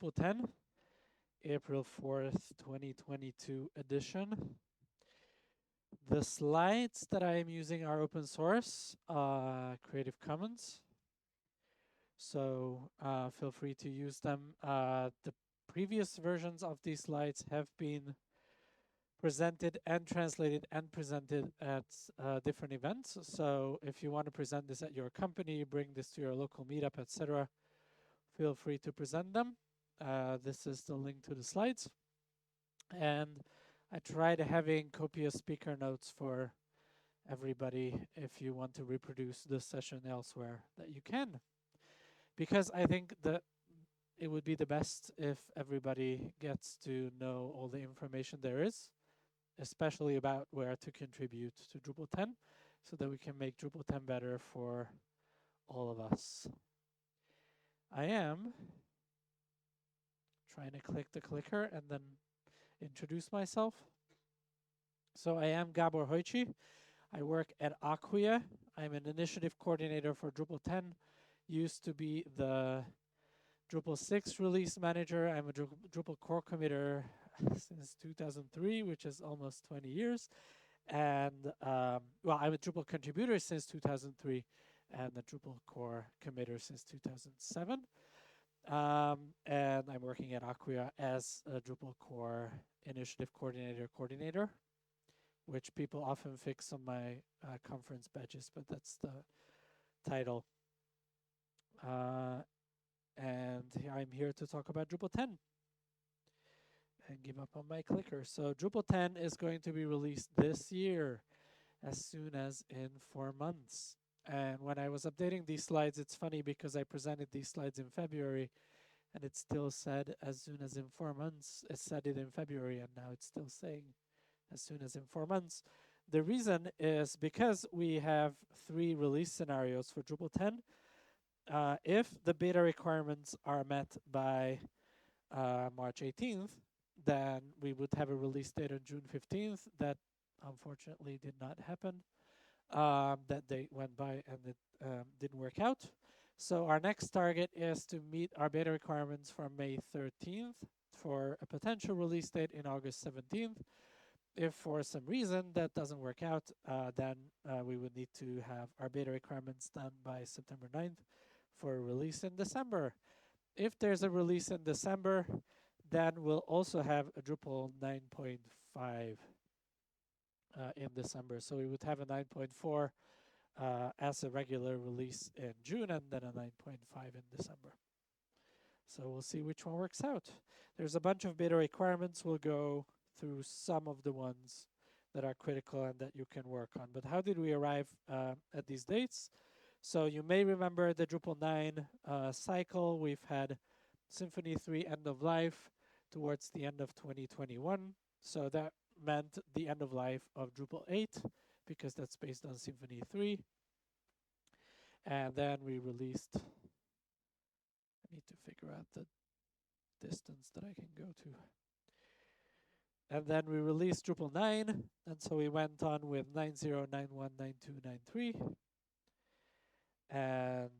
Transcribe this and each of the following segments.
Drupal 10, April 4th, 2022 edition. The slides that I am using are open source, Creative Commons. So feel free to use them. The previous versions of these slides have been presented and translated and presented at different events. So if you want to present this at your company, bring this to your local meetup, etc., feel free to present them. This is the link to the slides. And I tried having copious speaker notes for everybody if you want to reproduce this session elsewhere that you can. Because I think that it would be the best if everybody gets to know all the information there is, especially about where to contribute to Drupal 10, so that we can make Drupal 10 better for all of us. I am trying to click the clicker and then introduce myself. So I am Gábor Hojtsy. I work at Acquia. I'm an initiative coordinator for Drupal 10. Used to be the Drupal 6 release manager. I'm a Drupal core committer since 2003, which is almost 20 years. And well, I'm a Drupal contributor since 2003 and a Drupal core committer since 2007. And I'm working at Acquia as a Drupal core initiative coordinator, which people often fix on my conference badges, but that's the title. And I'm here to talk about Drupal 10 and give up on my clicker. So Drupal 10 is going to be released this year, as soon as in 4 months. And when I was updating these slides, it's funny because I presented these slides in February and it still said as soon as in 4 months. It said it in February and now it's still saying as soon as in 4 months. The reason is because we have 3 release scenarios for Drupal 10. If the beta requirements are met by March 18th, then we would have a release date on June 15th. That unfortunately did not happen. That date went by and it didn't work out. So our next target is to meet our beta requirements for May 13th for a potential release date in August 17th. If for some reason that doesn't work out, then we would need to have our beta requirements done by September 9th for a release in December. If there's a release in December, then we'll also have a Drupal 9.5 in December. So we would have a 9.4 as a regular release in June and then a 9.5 in December. So we'll see which one works out. There's a bunch of beta requirements. We'll go through some of the ones that are critical and that you can work on. But how did we arrive at these dates? So you may remember the Drupal 9 cycle. We've had Symfony 3 end of life towards the end of 2021. So that meant the end of life of Drupal 8 because that's based on Symfony 3. And then we released, I need to figure out the distance that I can go to. And then we released Drupal 9, and so we went on with 9.0, 9.1, 9.2, 9.3. And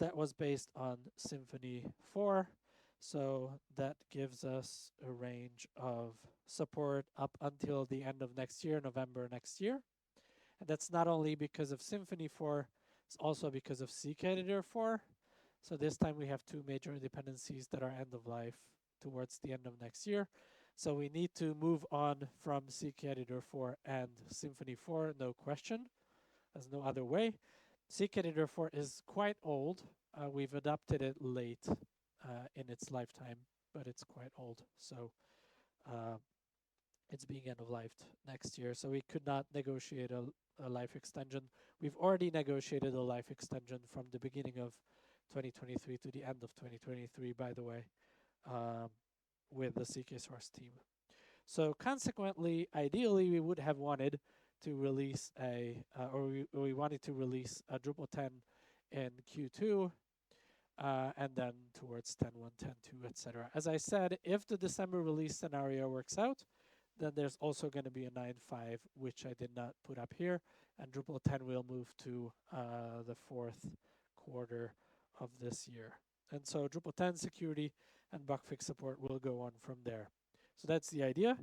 that was based on Symfony 4. So that gives us a range of support up until the end of next year, November next year. And that's not only because of Symfony 4, it's also because of CKEditor 4. So this time we have 2 major dependencies that are end of life towards the end of next year. So we need to move on from CKEditor 4 and Symfony 4, no question. There's no other way. CKEditor 4 is quite old. We've adopted it late in its lifetime, but it's quite old. So it's being end-of-lifed next year. So we could not negotiate a life extension. We've already negotiated a life extension from the beginning of 2023 to the end of 2023, by the way, with the CK source team. So consequently, ideally, we would have wanted to release we wanted to release a Drupal 10 in Q2, and then towards 10.1, 10.2, etc. As I said, if the December release scenario works out, then there's also going to be a 9.5, which I did not put up here, and Drupal 10 will move to the 4th quarter of this year. And so Drupal 10 security and bug fix support will go on from there. So that's the idea.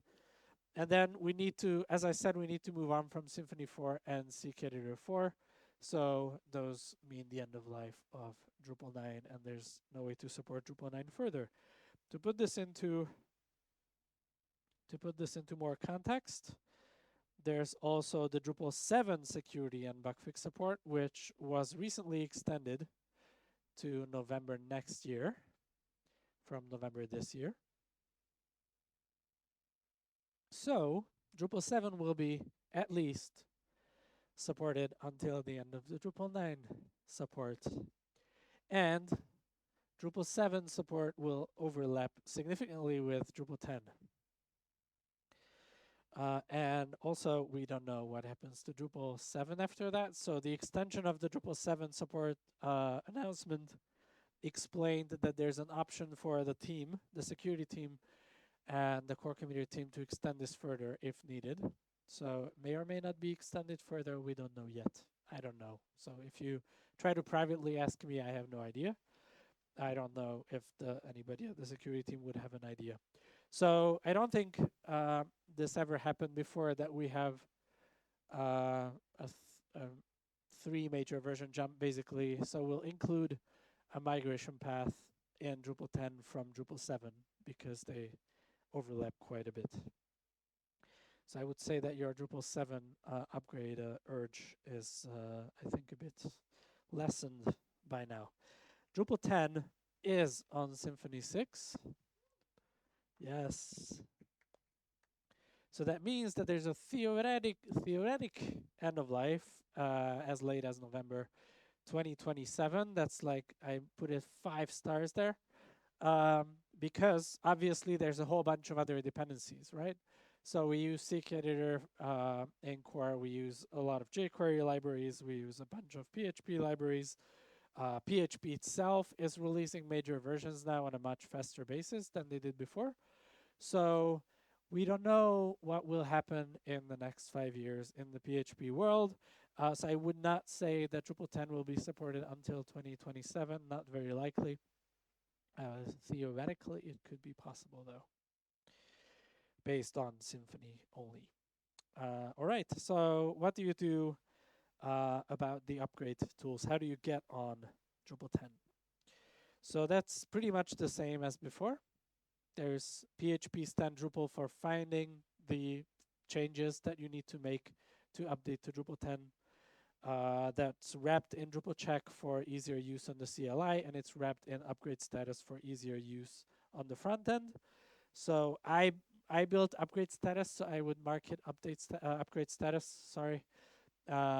And then we need to, as I said, we need to move on from Symfony 4 and Ceditor 4. So those mean the end of life of Drupal 9, and there's no way to support Drupal 9 further. To put this into more context, there's also the Drupal 7 security and bug fix support, which was recently extended to November next year from November this year. So Drupal 7 will be at least supported until the end of the Drupal 9 support. And Drupal 7 support will overlap significantly with Drupal 10. And also, we don't know what happens to Drupal 7 after that. So the extension of the Drupal 7 support announcement explained that there's an option for the team, the security team, and the core community team to extend this further if needed. So it may or may not be extended further. We don't know yet. I don't know. So if you try to privately ask me, I have no idea. I don't know if anybody at the security team would have an idea. So I don't think this ever happened before, that we have a 3 major version jump, basically. So we'll include a migration path in Drupal 10 from Drupal 7 because they overlap quite a bit. So I would say that your Drupal 7 upgrade urge is, I think, a bit lessened by now. Drupal 10 is on Symfony 6. Yes. So that means that there's a theoretic end of life as late as November 2027. That's like, I put it 5 stars there. Because obviously there's a whole bunch of other dependencies, right? So we use Ceditor in core, we use a lot of jQuery libraries, we use a bunch of PHP libraries. PHP itself is releasing major versions now on a much faster basis than they did before. So we don't know what will happen in the next 5 years in the PHP world. So I would not say that Drupal 10 will be supported until 2027, not very likely. Theoretically, it could be possible, though, based on Symfony only. All right, so what do you do about the upgrade tools? How do you get on Drupal 10? So that's pretty much the same as before. There's PHP stan Drupal for finding the changes that you need to make to update to Drupal 10. That's wrapped in Drupal check for easier use on the CLI, and it's wrapped in upgrade status for easier use on the front end. So I built upgrade status, so I would mark it upgrade status, sorry,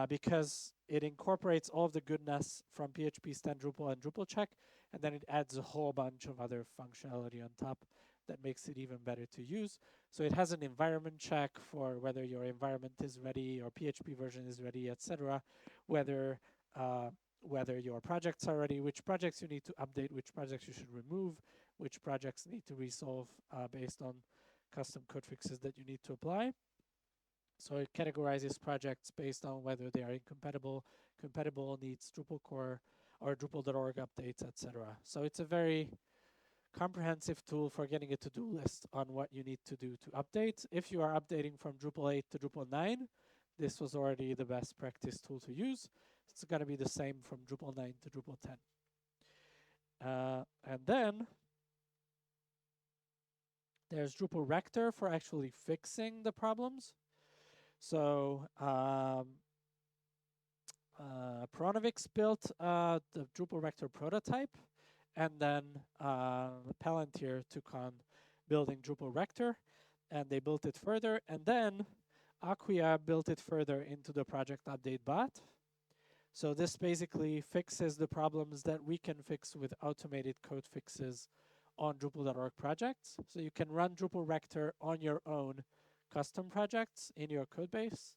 because it incorporates all of the goodness from PHP stan Drupal and Drupal check, and then it adds a whole bunch of other functionality on top that makes it even better to use. So it has an environment check for whether your environment is ready, or PHP version is ready, etc. Whether your projects are ready, which projects you need to update, which projects you should remove, which projects need to resolve based on custom code fixes that you need to apply. So it categorizes projects based on whether they are incompatible, compatible, needs Drupal core or Drupal.org updates, etc. So it's a very comprehensive tool for getting a to-do list on what you need to do to update. If you are updating from Drupal 8 to Drupal 9, this was already the best practice tool to use. It's going to be the same from Drupal 9 to Drupal 10. And then there's Drupal Rector for actually fixing the problems. So Pronovix built the Drupal Rector prototype, and then Palantir took on building Drupal Rector, and they built it further, and then Acquia built it further into the project update bot. So this basically fixes the problems that we can fix with automated code fixes on Drupal.org projects. So you can run Drupal Rector on your own custom projects in your code base,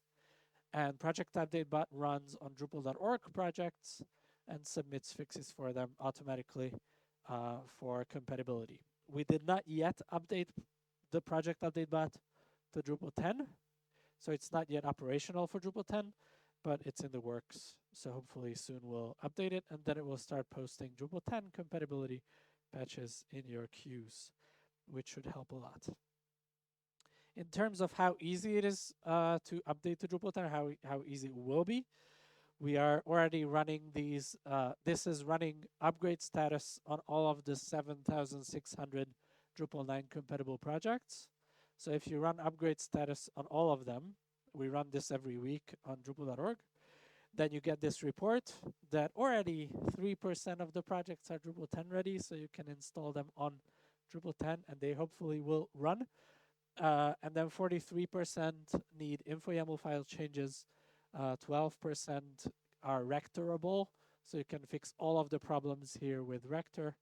and Project Update Bot runs on Drupal.org projects and submits fixes for them automatically for compatibility. We did not yet update the Project Update Bot to Drupal 10, so it's not yet operational for Drupal 10, but it's in the works. So hopefully soon we'll update it, and then it will start posting Drupal 10 compatibility patches in your queues, which should help a lot. In terms of how easy it is to update to Drupal 10, how easy it will be, we are already running these. This is running upgrade status on all of the 7,600 Drupal 9 compatible projects. So if you run upgrade status on all of them, we run this every week on Drupal.org, then you get this report that already 3% of the projects are Drupal 10 ready, so you can install them on Drupal 10 and they hopefully will run. And then 43% need info YAML file changes, 12% are rectorable, so you can fix all of the problems here with rector.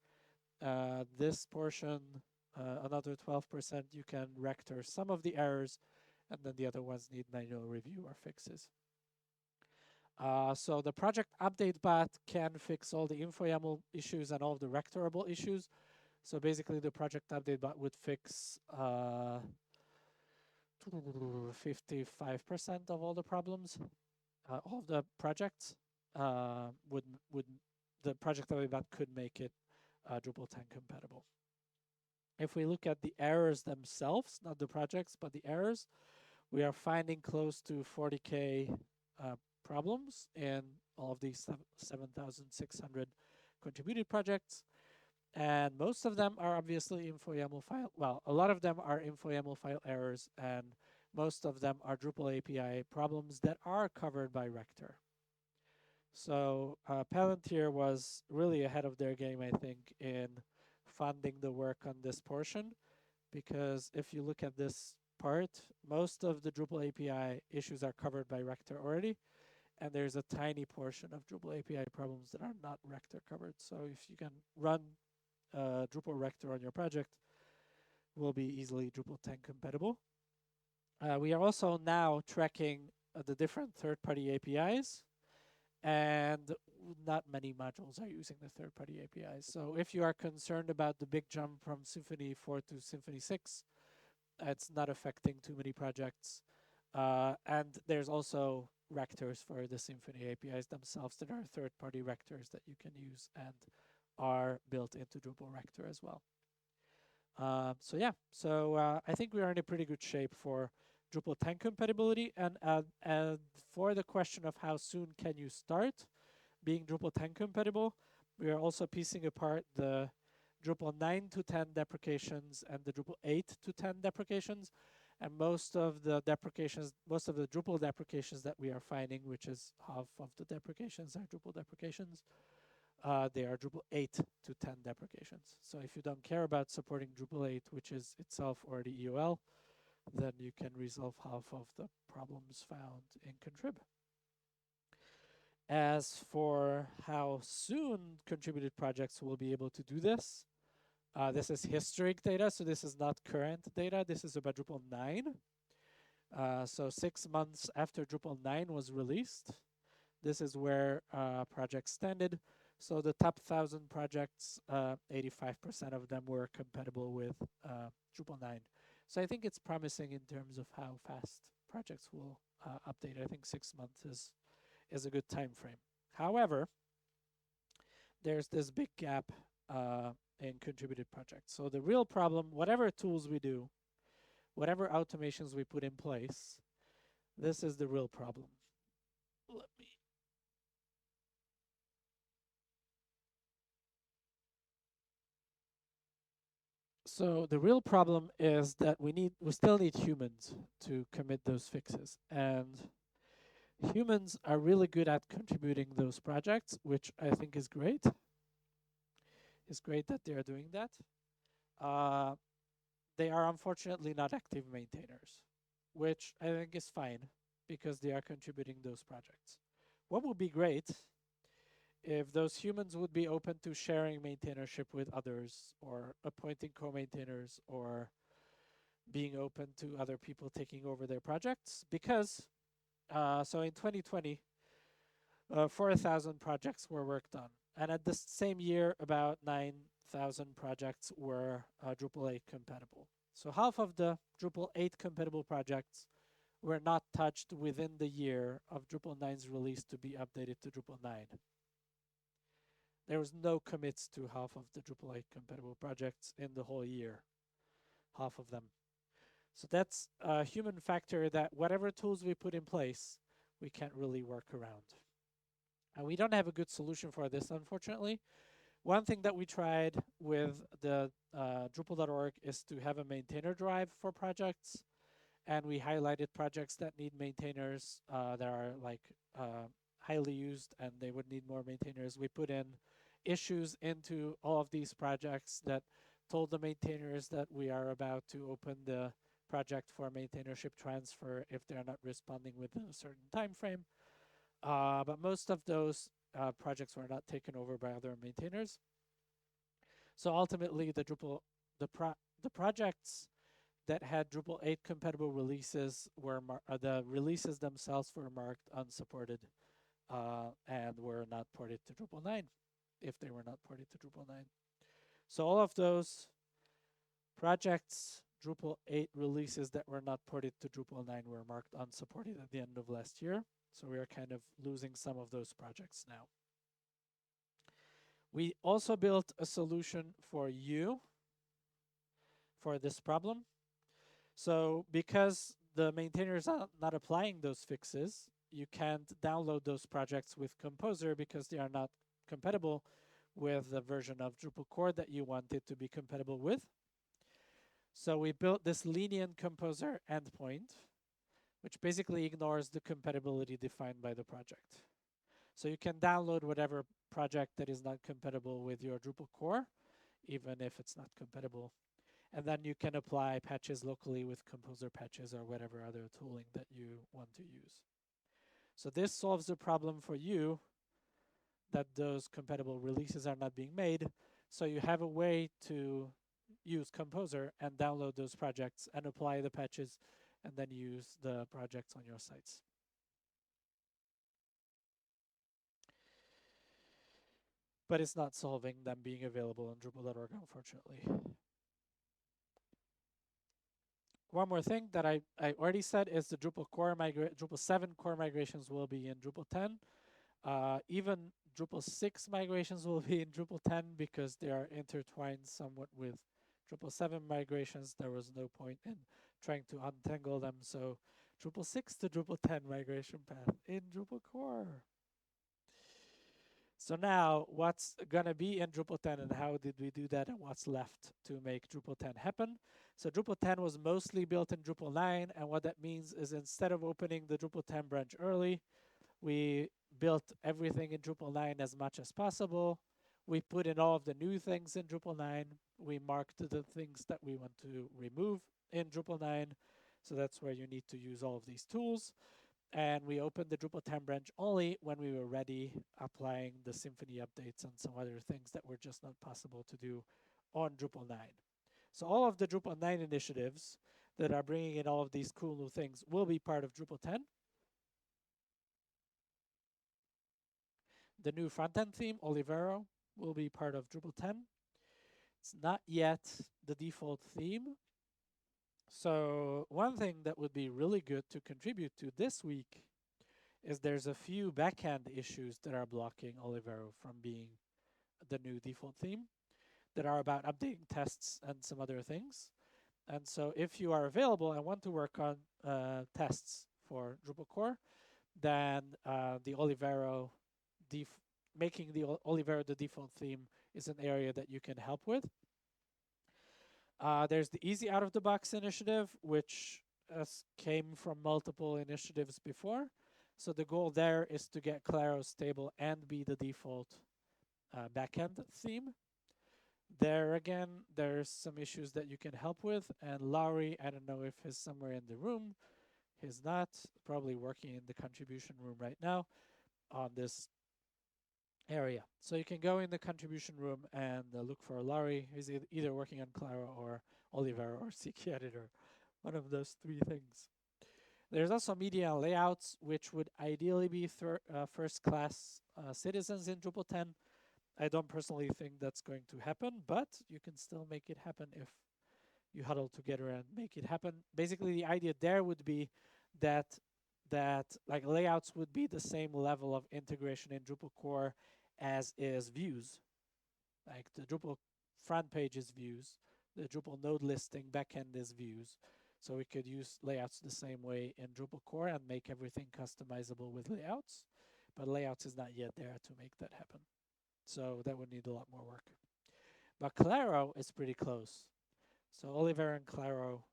This portion, another 12%, you can rector some of the errors, and then the other ones need manual review or fixes. So the project update bot can fix all the info YAML issues and all of the rectorable issues. So basically the project update bot would fix 55% of all the problems. All of the projects the project update bot could make it Drupal 10 compatible. If we look at the errors themselves, not the projects, but the errors, we are finding close to 40K problems in all of these 7,600 contributed projects. And most of them are obviously info YAML file. Well, a lot of them are info YAML file errors, and most of them are Drupal API problems that are covered by Rector. So Palantir was really ahead of their game, I think, in funding the work on this portion, because if you look at this part, most of the Drupal API issues are covered by Rector already, and there's a tiny portion of Drupal API problems that are not Rector covered. So if you can run Drupal Rector on your project, will be easily Drupal 10 compatible. We are also now tracking the different third-party APIs, and not many modules are using the third-party APIs. So if you are concerned about the big jump from Symfony 4 to Symfony 6, it's not affecting too many projects. And there's also rectors for the Symfony APIs themselves that are third-party rectors that you can use and are built into Drupal Rector as well. So yeah, I think we are in a pretty good shape for Drupal 10 compatibility. And for the question of how soon can you start being Drupal 10 compatible, we are also piecing apart the Drupal 9 to 10 deprecations and the Drupal 8 to 10 deprecations. And most of the Drupal deprecations that we are finding, which is half of the deprecations are Drupal deprecations, they are Drupal 8 to 10 deprecations. So if you don't care about supporting Drupal 8, which is itself already EOL, then you can resolve half of the problems found in Contrib. As for how soon contributed projects will be able to do this, this is historic data, so this is not current data. This is about Drupal 9. So 6 months after Drupal 9 was released, this is where projects standed. So the top 1,000 projects, 85% of them were compatible with Drupal 9. So I think it's promising in terms of how fast projects will update. I think 6 months is a good time frame. However, there's this big gap in contributed projects. So the real problem, whatever tools we do, whatever automations we put in place, this is the real problem. Let me. So the real problem is that we still need humans to commit those fixes, and humans are really good at contributing those projects, which I think is great. It's great that they are doing that. They are unfortunately not active maintainers, which I think is fine because they are contributing those projects. What would be great if those humans would be open to sharing maintainership with others, or appointing co-maintainers, or being open to other people taking over their projects. Because, so in 2020, 4,000 projects were worked on. And at the same year, about 9,000 projects were Drupal 8 compatible. So half of the Drupal 8 compatible projects were not touched within the year of Drupal 9's release to be updated to Drupal 9. there was no commits to half of the Drupal 8 compatible projects in the whole year, half of them. So that's a human factor that whatever tools we put in place, we can't really work around. And we don't have a good solution for this, unfortunately. One thing that we tried with the Drupal.org is to have a maintainer drive for projects. And we highlighted projects that need maintainers that are like highly used and they would need more maintainers. We put in issues into all of these projects that told the maintainers that we are about to open the project for maintainership transfer if they're not responding within a certain time frame. But most of those projects were not taken over by other maintainers. So ultimately, the projects that had Drupal 8 compatible releases were the releases themselves were marked unsupported and were not ported to Drupal 9 if they were not ported to Drupal 9. So all of those projects, Drupal 8 releases that were not ported to Drupal 9 were marked unsupported at the end of last year. So we are kind of losing some of those projects now. We also built a solution for you for this problem. So because the maintainers are not applying those fixes, you can't download those projects with Composer because they are not compatible with the version of Drupal core that you want it to be compatible with. So we built this lenient Composer endpoint, which basically ignores the compatibility defined by the project. So you can download whatever project that is not compatible with your Drupal core, even if it's not compatible. And then you can apply patches locally with Composer patches or whatever other tooling that you want to use. So this solves the problem for you that those compatible releases are not being made. So you have a way to use Composer and download those projects and apply the patches and then use the projects on your sites. But it's not solving them being available on Drupal.org, unfortunately. One more thing that I already said is the Drupal 7 core migrations will be in Drupal 10. Even Drupal 6 migrations will be in Drupal 10 because they are intertwined somewhat with Drupal 7 migrations. There was no point in trying to untangle them. So Drupal 6 to Drupal 10 migration path in Drupal core. So now what's gonna be in Drupal 10 and how did we do that and what's left to make Drupal 10 happen? So Drupal 10 was mostly built in Drupal 9, and what that means is instead of opening the Drupal 10 branch early, we built everything in Drupal 9 as much as possible. We put in all of the new things in Drupal 9. We marked the things that we want to remove in Drupal 9. So that's where you need to use all of these tools. And we opened the Drupal 10 branch only when we were ready, applying the Symfony updates and some other things that were just not possible to do on Drupal 9. So all of the Drupal 9 initiatives that are bringing in all of these cool new things will be part of Drupal 10. The new frontend theme, Olivero, will be part of Drupal 10. It's not yet the default theme. So one thing that would be really good to contribute to this week is there's a few backend issues that are blocking Olivero from being the new default theme that are about updating tests and some other things. And so if you are available and want to work on tests for Drupal core, then the Olivero making the Olivero the default theme is an area that you can help with. There's the Easy Out of the Box initiative, which came from multiple initiatives before. So the goal there is to get Claro stable and be the default backend theme. There again, there's some issues that you can help with. And Laurie, I don't know if he's somewhere in the room. He's not, probably working in the contribution room right now on this area. So you can go in the contribution room and look for Laurie. He's either working on Claro or Olivero or CK Editor, one of those three things. There's also media and layouts, which would ideally be first-class citizens in Drupal 10. I don't personally think that's going to happen, but you can still make it happen if you huddle together and make it happen. Basically, the idea there would be that like layouts would be the same level of integration in Drupal core as is views. Like the Drupal front page is views, the Drupal node listing backend is views. So we could use layouts the same way in Drupal core and make everything customizable with layouts. But layouts is not yet there to make that happen. So that would need a lot more work. But Claro is pretty close. So Oliver and Claro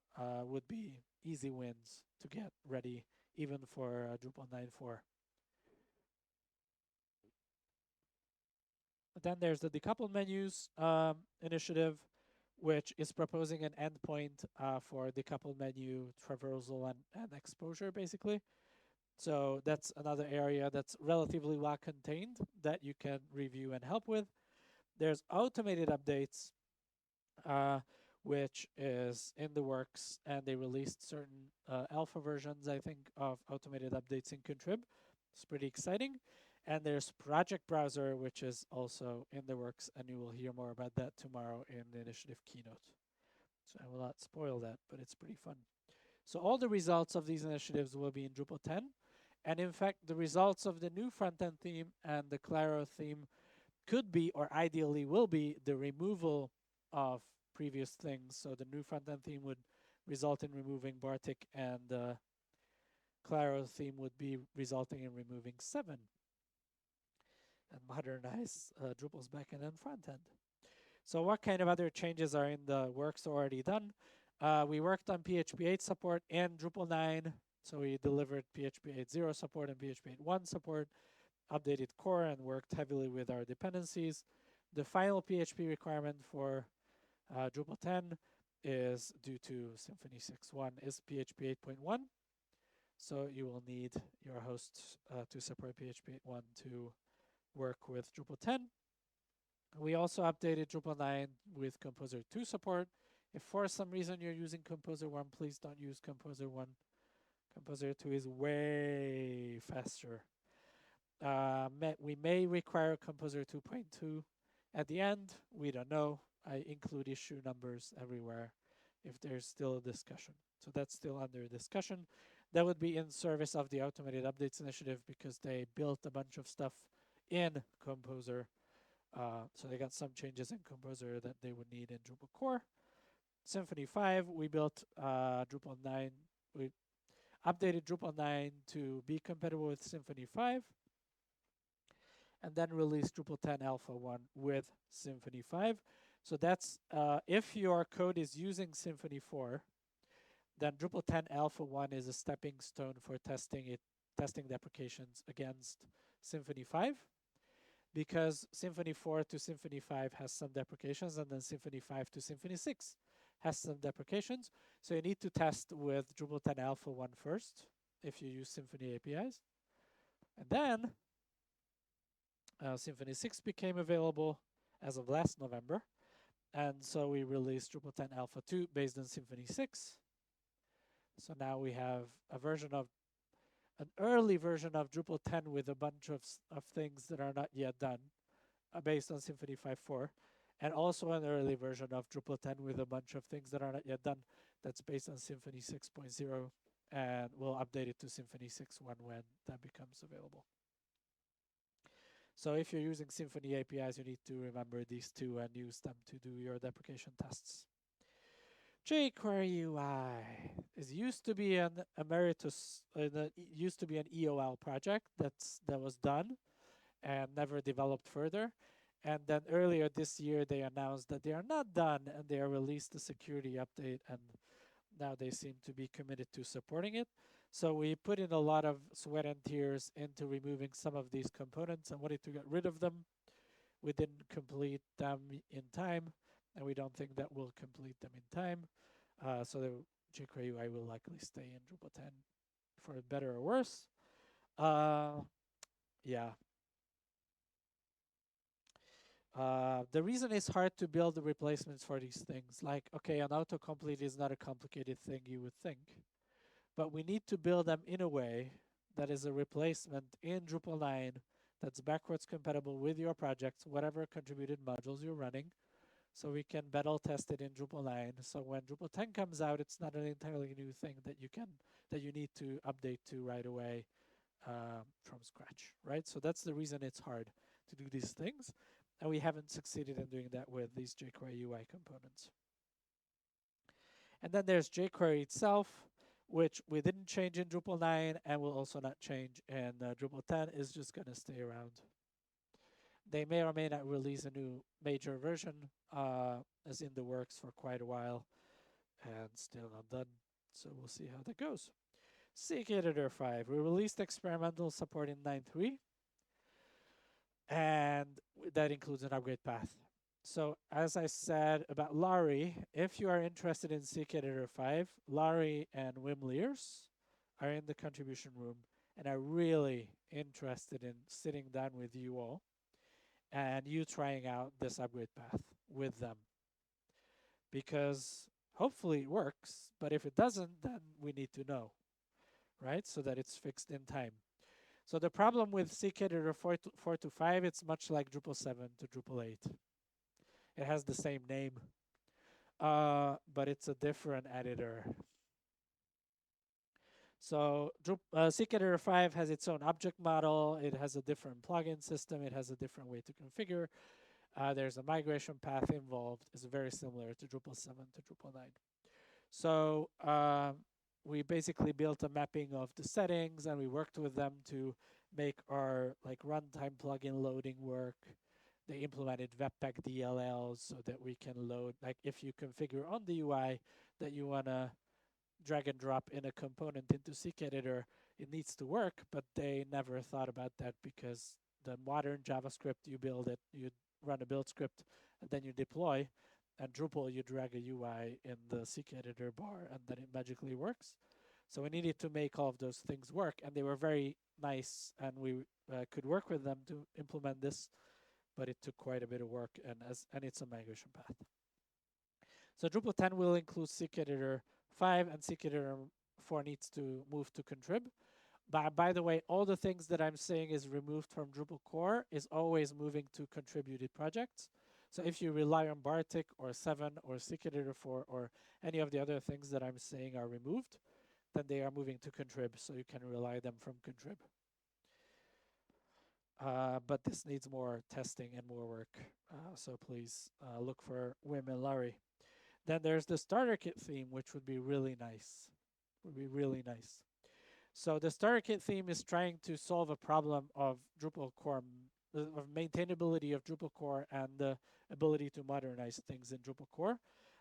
would be easy wins to get ready, even for Drupal 9.4. Then there's the decoupled menus initiative, which is proposing an endpoint for decoupled menu traversal and exposure, basically. So that's another area that's relatively well contained that you can review and help with. There's automated updates, which is in the works, and they released certain alpha versions, I think, of automated updates in Contrib. It's pretty exciting. And there's Project Browser, which is also in the works, and you will hear more about that tomorrow in the initiative keynote. So I will not spoil that, but it's pretty fun. So all the results of these initiatives will be in Drupal 10. And in fact, the results of the new front-end theme and the Claro theme could be, or ideally will be, the removal of previous things. So the new front-end theme would result in removing Bartik, and the Claro theme would be resulting in removing 7 and modernize Drupal's backend and frontend. So what kind of other changes are in the works already done? We worked on PHP 8 support and Drupal 9. So we delivered PHP 8.0 support and PHP 8.1 support, updated core, and worked heavily with our dependencies. The final PHP requirement for Drupal 10 is due to Symfony 6.1 is PHP 8.1. So you will need your host to support PHP 8.1 to work with Drupal 10. We also updated Drupal 9 with Composer 2 support. If for some reason you're using Composer 1, please don't use Composer 1. Composer 2 is way faster. We may require Composer 2.2 at the end. We don't know. I include issue numbers everywhere if there's still a discussion. So that's still under discussion. That would be in service of the Automated Updates initiative because they built a bunch of stuff in Composer. So they got some changes in Composer that they would need in Drupal core. Symfony 5, we built Drupal 9. We updated Drupal 9 to be compatible with Symfony 5. And then released Drupal 10 Alpha 1 with Symfony 5. So that's if your code is using Symfony 4, then Drupal 10 Alpha 1 is a stepping stone for testing the applications against Symfony 5. Because Symfony 4 to Symfony 5 has some deprecations, and then Symfony 5 to Symfony 6 has some deprecations. So you need to test with Drupal 10 Alpha 1 first, if you use Symfony APIs. And then Symfony 6 became available as of last November. And so we released Drupal 10 Alpha 2 based on Symfony 6. So now we have an early version of Drupal 10 with a bunch of things that are not yet done based on Symfony 5.4, and also an early version of Drupal 10 with a bunch of things that are not yet done that's based on Symfony 6.0, and we'll update it to Symfony 6.1 when that becomes available. So if you're using Symfony APIs, you need to remember these two and use them to do your deprecation tests. jQuery UI used to be an emeritus, used to be an EOL project that was done and never developed further. And then earlier this year, they announced that they are not done, and they released a security update, and now they seem to be committed to supporting it. So we put in a lot of sweat and tears into removing some of these components and wanted to get rid of them. We didn't complete them in time, and we don't think that we'll complete them in time. So the jQuery UI will likely stay in Drupal 10 for better or worse. Yeah. The reason it's hard to build the replacements for these things, like, okay, an autocomplete is not a complicated thing you would think, but we need to build them in a way that is a replacement in Drupal 9 that's backwards compatible with your projects, whatever contributed modules you're running, so we can battle test it in Drupal 9. So when Drupal 10 comes out, it's not an entirely new thing that you need to update to right away from scratch, right? So that's the reason it's hard to do these things. And we haven't succeeded in doing that with these jQuery UI components. And then there's jQuery itself, which we didn't change in Drupal 9 and will also not change in Drupal 10, is just going to stay around. They may or may not release a new major version, as in the works for quite a while and still not done. So we'll see how that goes. Seek Editor 5. We released experimental support in 9.3, and that includes an upgrade path. So as I said about Laurie, if you are interested in Seek Editor 5, Laurie and Wim Leers are in the contribution room and are really interested in sitting down with you all and you trying out this upgrade path with them. Because hopefully it works, but if it doesn't, then we need to know, right? So that it's fixed in time. So the problem with Seek Editor 4 to 5, it's much like Drupal 7 to Drupal 8. It has the same name, but it's a different editor. So Seek Editor 5 has its own object model. It has a different plugin system. It has a different way to configure. There's a migration path involved. It's very similar to Drupal 7 to Drupal 9. So we basically built a mapping of the settings, and we worked with them to make our like runtime plugin loading work. They implemented Webpack DLLs so that we can load, like if you configure on the UI that you want to drag and drop in a component into Seek Editor, it needs to work, but they never thought about that because the modern JavaScript, you build it, you run a build script, and then you deploy. And Drupal, you drag a UI in the Seek Editor bar, and then it magically works. So we needed to make all of those things work, and they were very nice, and we could work with them to implement this, but it took quite a bit of work, and it's a migration path. So Drupal 10 will include Seek Editor 5, and Seek Editor 4 needs to move to contrib. But by the way, all the things that I'm saying is removed from Drupal core is always moving to contributed projects. So if you rely on Bartik or 7 or Seek Editor 4 or any of the other things that I'm saying are removed, then they are moving to contrib, so you can rely them from contrib. But this needs more testing and more work. So please look for Wim and Larry. Then there's the starter kit theme, which would be really nice. So the starter kit theme is trying to solve a problem of Drupal core, of maintainability of Drupal core and the ability to modernize things in Drupal core.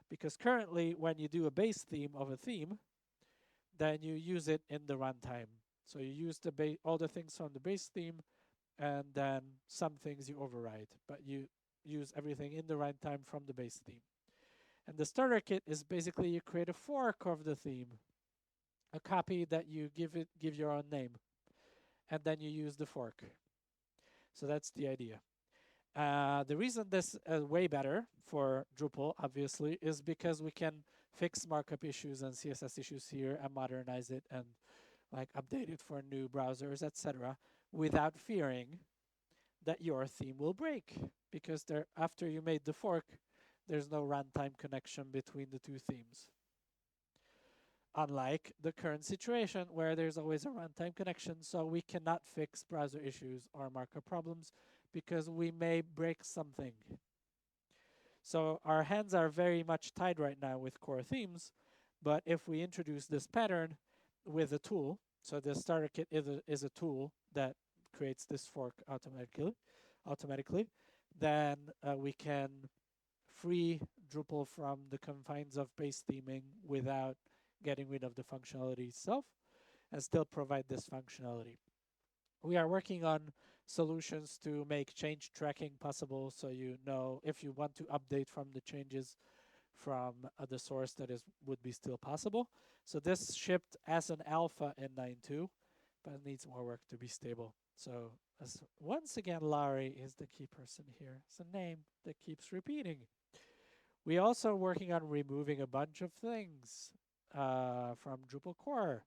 Because currently, when you do a base theme of a theme, then you use it in the runtime. So you use all the things from the base theme, and then some things you override, but you use everything in the runtime from the base theme. And the starter kit is basically you create a fork of the theme, a copy that you give your own name, and then you use the fork. So that's the idea. The reason this is way better for Drupal, obviously, is because we can fix markup issues and CSS issues here and modernize it and like update it for new browsers, etc., without fearing that your theme will break, because after you made the fork, there's no runtime connection between the two themes. Unlike the current situation where there's always a runtime connection, so we cannot fix browser issues or markup problems because we may break something. So our hands are very much tied right now with core themes, but if we introduce this pattern with a tool, so the starter kit is a tool that creates this fork automatically, then we can free Drupal from the confines of base theming without getting rid of the functionality itself and still provide this functionality. We are working on solutions to make change tracking possible, so you know if you want to update from the changes from the source, that would be still possible. So this shipped as an alpha in 9.2, but it needs more work to be stable. So once again, Larry is the key person here. It's a name that keeps repeating. We also are working on removing a bunch of things from Drupal core.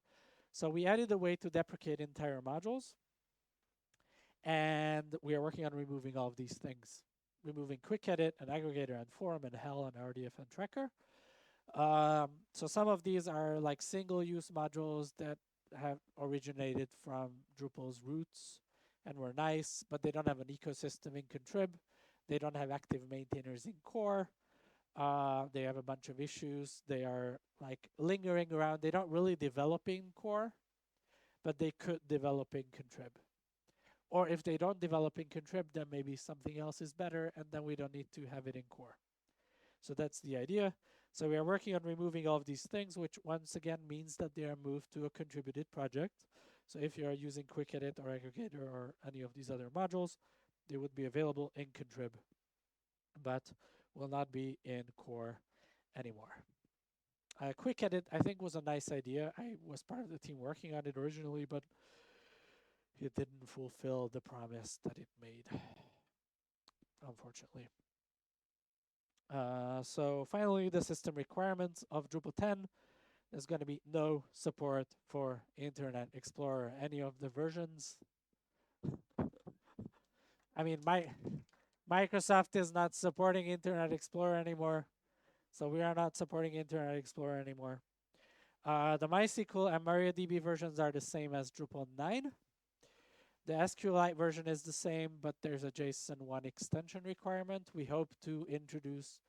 So we added a way to deprecate entire modules, and we are working on removing all of these things, removing quick edit and aggregator and form and hell and RDF and tracker. So some of these are like single-use modules that have originated from Drupal's roots and were nice, but they don't have an ecosystem in contrib. They don't have active maintainers in core. They have a bunch of issues. They are like lingering around. They don't really develop in core, but they could develop in contrib. Or if they don't develop in contrib, then maybe something else is better, and then we don't need to have it in core. So that's the idea. So we are working on removing all of these things, which once again means that they are moved to a contributed project. So if you are using Quick Edit or Aggregator or any of these other modules, they would be available in contrib, but will not be in core anymore. Quick Edit, I think, was a nice idea. I was part of the team working on it originally, but it didn't fulfill the promise that it made, unfortunately. So finally, the system requirements of Drupal 10. There's going to be no support for Internet Explorer, any of the versions. I mean, Microsoft is not supporting Internet Explorer anymore, so we are not supporting Internet Explorer anymore. The MySQL and MariaDB versions are the same as Drupal 9. The SQLite version is the same, but there's a JSON 1 extension requirement. We hope to introduce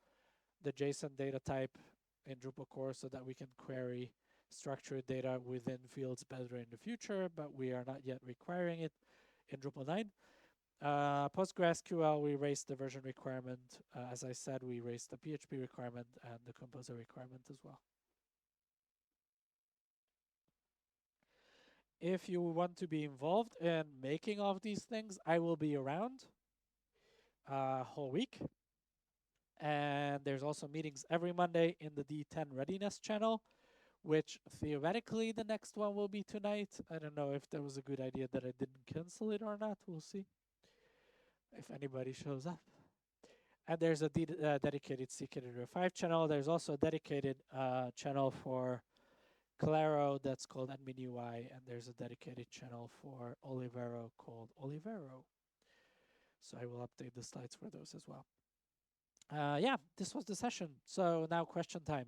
the JSON data type in Drupal core so that we can query structured data within fields better in the future, but we are not yet requiring it in Drupal 9. PostgreSQL, we raised the version requirement. As I said, we raised the PHP requirement and the Composer requirement as well. If you want to be involved in making all of these things, I will be around whole week. And there's also meetings every Monday in the D10 Readiness channel, which theoretically the next one will be tonight. I don't know if that was a good idea that I didn't cancel it or not. We'll see if anybody shows up. And there's a dedicated CKEditor5 channel. There's also a dedicated channel for Claro that's called Admin UI, and there's a dedicated channel for Olivero called Olivero. So I will update the slides for those as well. Yeah, this was the session. So now question time.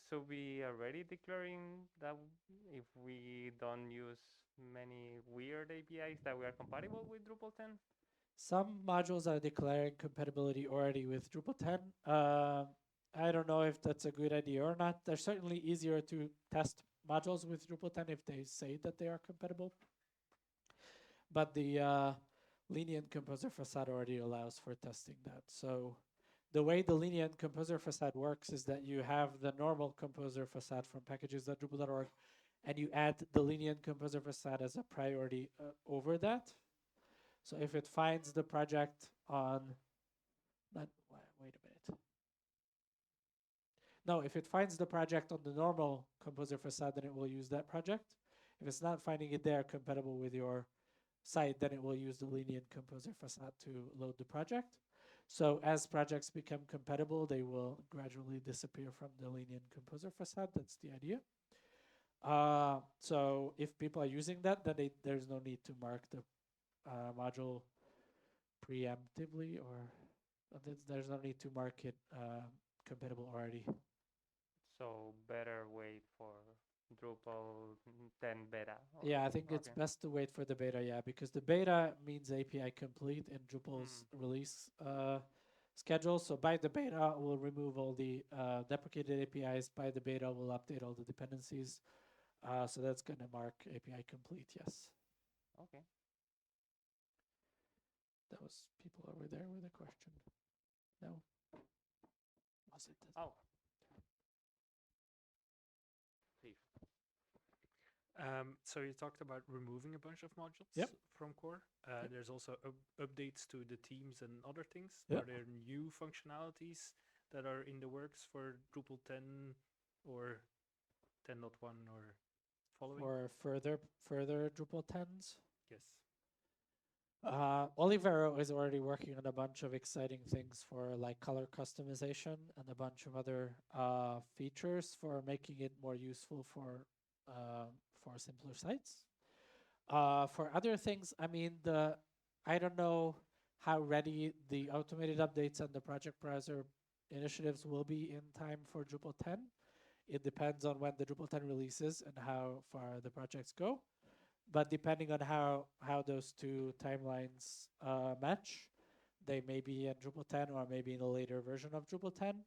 So we already declaring that if we don't use many weird APIs that we are compatible with Drupal 10? Some modules are declaring compatibility already with Drupal 10. I don't know if that's a good idea or not. They're certainly easier to test modules with Drupal 10 if they say that they are compatible. But the lenient composer facade already allows for testing that. So the way the lenient composer facade works is that you have the normal composer facade from packages.drupal.org, and you add the lenient composer facade as a priority over that. So if it finds the project on, wait a minute. No, if it finds the project on the normal composer facade, then it will use that project. If it's not finding it there compatible with your site, then it will use the lenient composer facade to load the project. So as projects become compatible, they will gradually disappear from the lenient composer facade. That's the idea. So if people are using that, then there's no need to mark the module preemptively, or there's no need to mark it compatible already. So better wait for Drupal 10 beta. Yeah, I think it's best to wait for the beta, yeah, because the beta means API complete in Drupal's release schedule. So by the beta, we'll remove all the deprecated APIs. By the beta, we'll update all the dependencies. So that's going to mark API complete, yes. Okay. That was people over there with a question. No? Was it? Oh. So you talked about removing a bunch of modules from core. There's also updates to the themes and other things. Are there new functionalities that are in the works for Drupal 10 or 10.1 or following? Or further Drupal 10s? Yes. Olivero is already working on a bunch of exciting things for like color customization and a bunch of other features for making it more useful for for simpler sites. For other things, I mean, I don't know how ready the automated updates and the project browser initiatives will be in time for Drupal 10. It depends on when the Drupal 10 releases and how far the projects go. But depending on how those two timelines match, they may be in Drupal 10 or maybe in a later version of Drupal 10.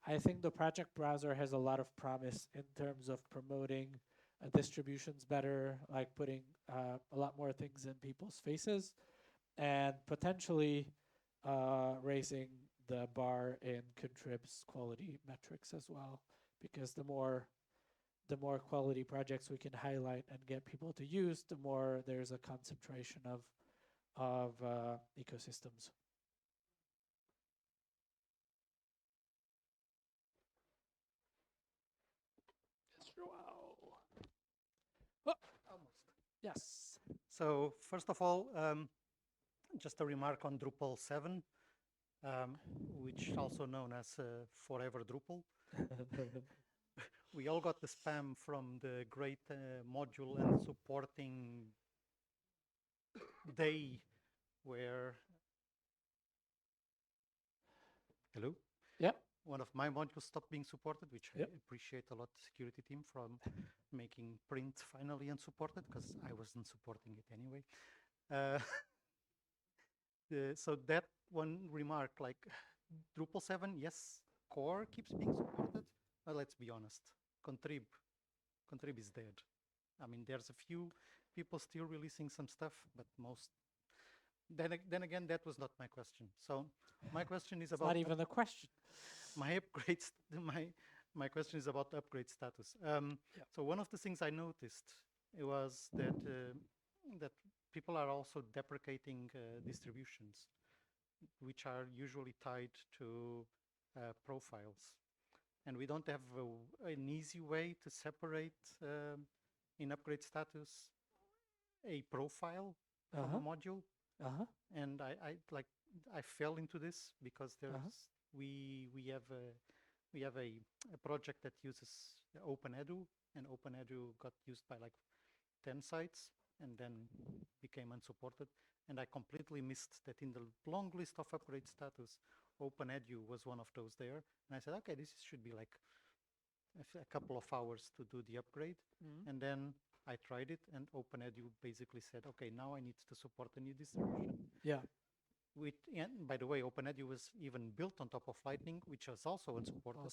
I think the project browser has a lot of promise in terms of promoting distributions better, like putting a lot more things in people's faces, and potentially raising the bar in contribs quality metrics as well. Because the more quality projects we can highlight and get people to use, the more there's a concentration of ecosystems. Oh, almost. Yes. So first of all, just a remark on Drupal 7, which is also known as Forever Drupal. We all got the spam from the great module and supporting day where, hello? Yeah. One of my modules stopped being supported, which Yep. I appreciate a lot, the security team, from making print finally unsupported, because I wasn't supporting it anyway. So that one remark, like Drupal 7, yes, core keeps being supported, but let's be honest, contrib is dead. I mean, there's a few people still releasing some stuff, but most. Then again, that was not my question. So my question is about Not even a question. my upgrades. My question is about upgrade status. So one of the things I noticed was that that people are also deprecating distributions, which are usually tied to profiles, and we don't have an easy way to separate in upgrade status a profile from a module. And I fell into this because there's we have a project that uses OpenEdu, and OpenEdu got used by like 10 sites and then became unsupported. And I completely missed that in the long list of upgrade status, OpenEdu was one of those there. And I said, okay, this should be like a couple of hours to do the upgrade. And then I tried it, and OpenEdu basically said, okay, now I need to support a new distribution. Yeah. And by the way, OpenEdu was even built on top of Lightning, which was also unsupported.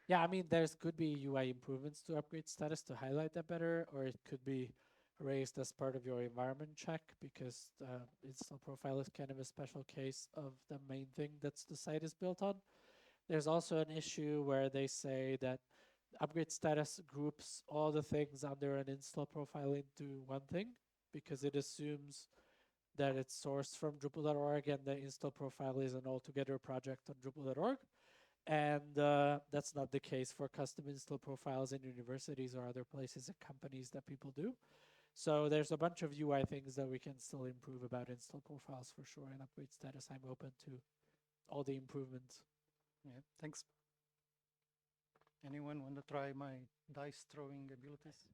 Yeah, I mean, could be UI improvements to upgrade status to highlight that better, or it could be raised as part of your environment check, because install profile is kind of a special case of the main thing that the site is built on. There's also an issue where they say that upgrade status groups all the things under an install profile into one thing, because it assumes that it's sourced from Drupal.org and the install profile is an altogether project on Drupal.org. And that's not the case for custom install profiles in universities or other places and companies that people do. So there's a bunch of UI things that we can still improve about install profiles for sure. And upgrade status, I'm open to all the improvements. Yeah, thanks. Anyone want to try my dice throwing abilities?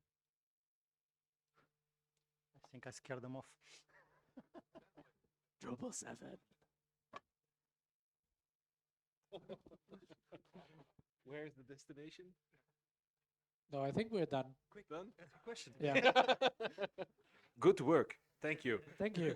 I think I scared them off. Drupal 7. Where's the destination? No, I think we're done. Quick, done? That's a question. Yeah. Good work. Thank you. Thank you.